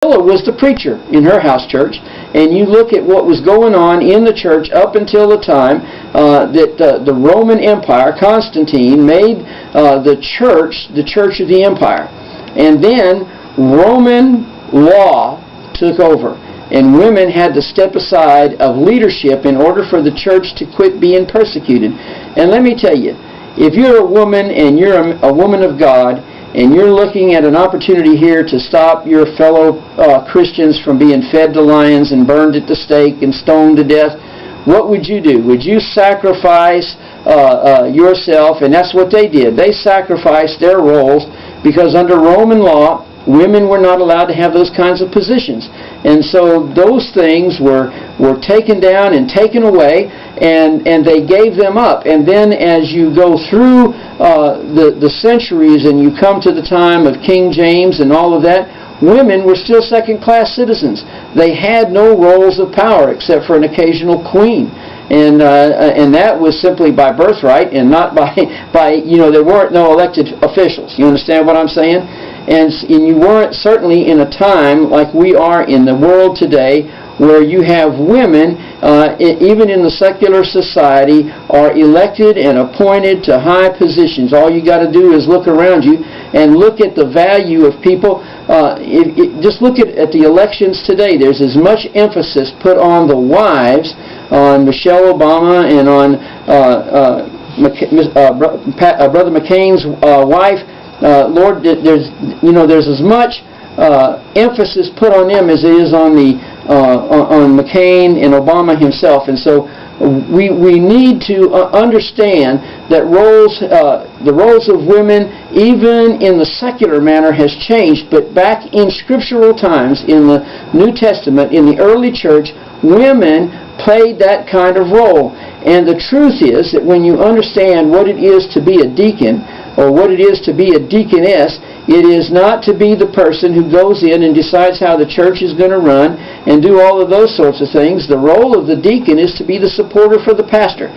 was the preacher in her house church, and you look at what was going on in the church up until the time that the Roman Empire, Constantine, made the church of the empire. And then Roman law took over, and women had to step aside of leadership in order for the church to quit being persecuted. And let me tell you, if you're a woman and you're a woman of God, and you're looking at an opportunity here to stop your fellow Christians from being fed to lions and burned at the stake and stoned to death, what would you do? Would you sacrifice yourself? And that's what they did. They sacrificed their roles, because under Roman law, women were not allowed to have those kinds of positions. And so those things were taken down and taken away, and they gave them up. And then as you go through the centuries and you come to the time of King James and all of that, women were still second-class citizens. They had no roles of power except for an occasional queen. And that was simply by birthright and not by there weren't no elected officials. You understand what I'm saying? And you weren't certainly in a time like we are in the world today, where you have women, even in the secular society, are elected and appointed to high positions. All you got to do is look around you and look at the value of people. Just look at the elections today. There's as much emphasis put on the wives, on Michelle Obama and on Brother McCain's wife. Lord, there's as much emphasis put on them as it is on on McCain and Obama himself. And so we need to understand that the roles of women, even in the secular manner, has changed. But back in scriptural times, in the New Testament, in the early church, women played that kind of role. And the truth is that when you understand what it is to be a deacon, or what it is to be a deaconess, it is not to be the person who goes in and decides how the church is going to run and do all of those sorts of things. The role of the deacon is to be the supporter for the pastor.